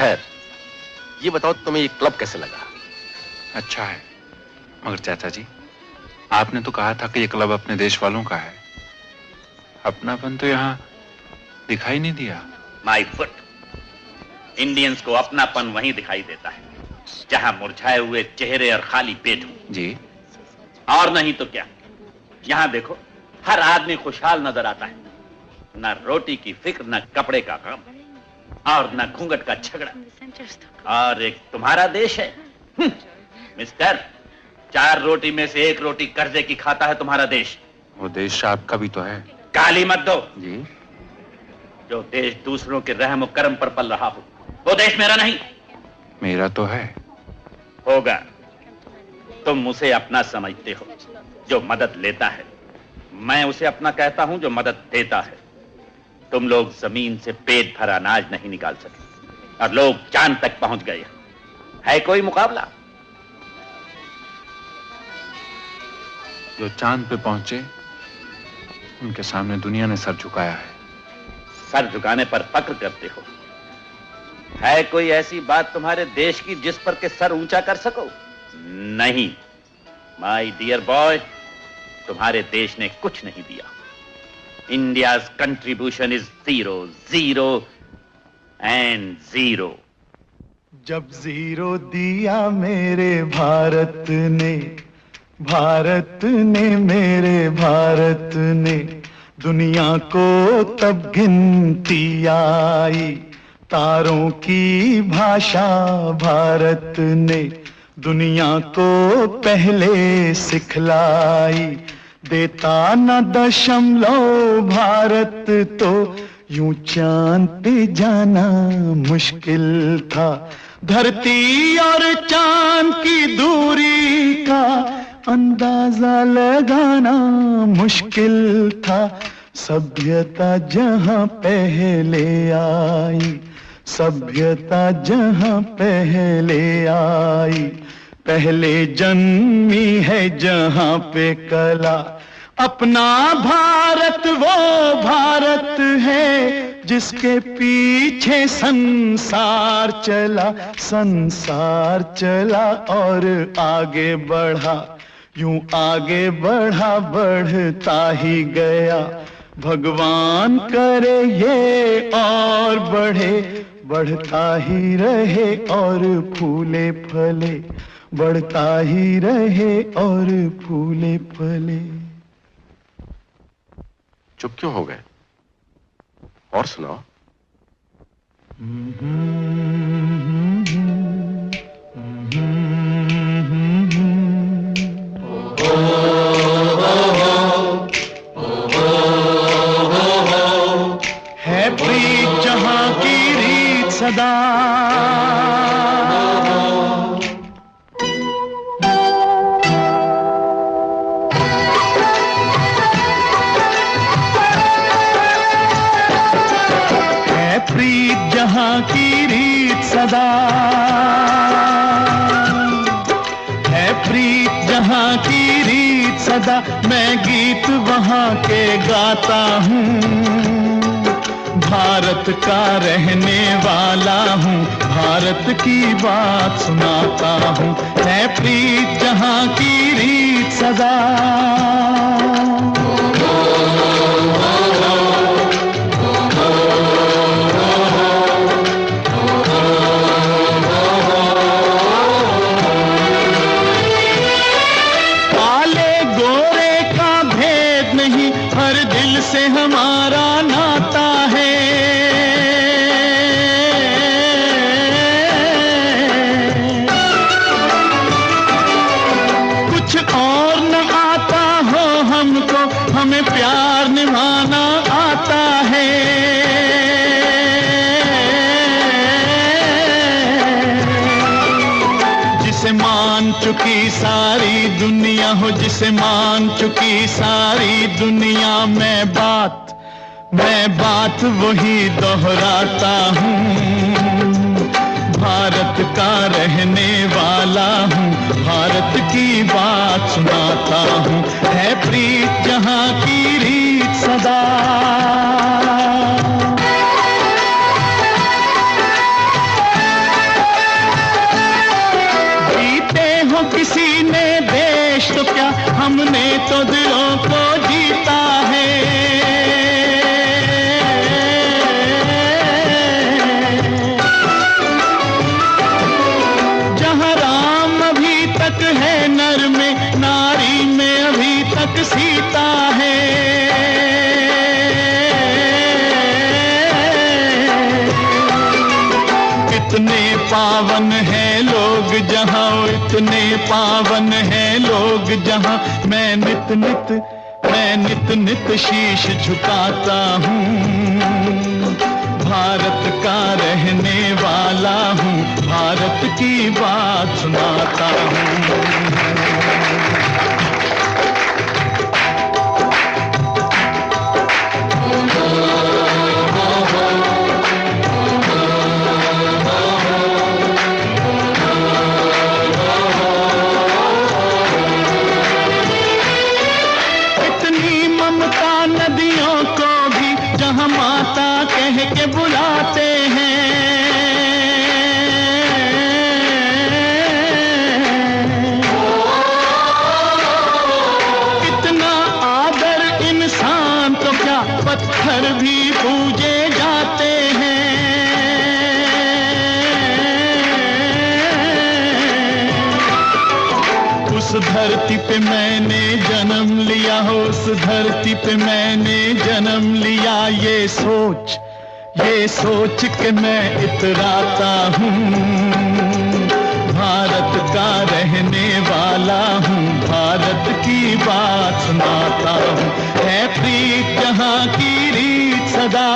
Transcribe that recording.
खैर, ये बताओ तुम्हें ये क्लब कैसे लगा? अच्छा है, मगर चाचा जी, आपने तो कहा था कि ये क्लब अपने देश वालों का है। अपनापन तो यहाँ दिखाई नहीं दिया। माय फुट, इंडियंस को अपनापन वहीं दिखाई देता है जहां मुरझाए हुए चेहरे और खाली पेट हो। जी, और नहीं तो क्या, यहां देखो, हर आदमी खुशहाल नजर आता है। न रोटी की फिक्र, न कपड़े का गम और न घूंघट का झगड़ा। और एक तुम्हारा देश है मिस्टर, 4 रोटी में से 1 रोटी कर्जे की खाता है तुम्हारा देश। वो देश आपका भी तो है। गाली मत दो जी। जो देश दूसरों के रहम और करम पर पल रहा हो, वो देश मेरा नहीं। मेरा तो है। होगा, तुम उसे अपना समझते हो जो मदद लेता है, मैं उसे अपना कहता हूं जो मदद देता है। तुम लोग जमीन से पेट भर अनाज नहीं निकाल सके और लोग चांद तक पहुंच गए। है कोई मुकाबला? जो चांद पे पहुंचे उनके सामने दुनिया ने सर झुकाया है। सर झुकाने पर फक्र करते हो? है कोई ऐसी बात तुम्हारे देश की जिस पर के सर ऊंचा कर सको? नहीं माय डियर बॉय, तुम्हारे देश ने कुछ नहीं दिया। India's contribution is 0, 0 and 0। जब 0 दिया मेरे भारत ने, भारत ने, मेरे भारत ने, दुनिया को तब गिनती आई। तारों की भाषा भारत ने दुनिया को पहले सिखलाई। देता न दशमलव भारत तो यूं चांद पे जाना मुश्किल था। धरती और चांद की दूरी का अंदाजा लगाना मुश्किल था। सभ्यता जहां पहले आई, सभ्यता जहां पहले आई, पहले जन्मी है जहां पे कला। अपना भारत वो भारत है जिसके पीछे संसार चला, संसार चला और आगे बढ़ा। यूं आगे बढ़ा, बढ़ता ही गया। भगवान करे ये और बढ़े, बढ़ता ही रहे और फूले फले, बढ़ता ही रहे और फूले फले। चुप क्यों हो गए? और सुनाओ। है प्रीत जहां की रीत सदा, है प्रीत जहां की रीत सदा, है प्रीत जहां की रीत सदा। मैं गीत वहां के गाता हूँ, भारत का रहने वाला हूँ, भारत की बात सुनाता हूँ। है प्रीत जहां की रीत सदा। काले गोरे का भेद नहीं, हर दिल से हमारा नाता है। कुछ और न आता हो हमको, हमें प्यार निभाना आता है। जिसे मान चुकी सारी दुनिया हो, जिसे मान चुकी सारी दुनिया, मैं बात वही दोहराता हूँ। भारत का रहने वाला हूँ, भारत की बात सुनाता हूँ। है प्रीत जहां की रीत सदा। दिलों को जीता है। जहाँ राम अभी तक है नर में, नारी में अभी तक सीता है। इतने पावन हैं लोग जहाँ, इतने पावन हैं लोग जहाँ, मैं नित नित शीश झुकाता हूँ। भारत का रहने वाला हूँ, भारत की बात सुनाता हूँ। नदियों को भी जहाँ माता कह के बुलाते हैं, इतना आदर इंसान तो क्या पत्थर भी पूजे जाते हैं। उस धरती पे मैंने जन्म लिया हो, उस धरती पे मैंने जन्म लिया, ये सोच के मैं इतराता हूँ। भारत का रहने वाला हूँ, भारत की बात सुनाता हूँ। है प्रीत जहाँ की रीत सदा।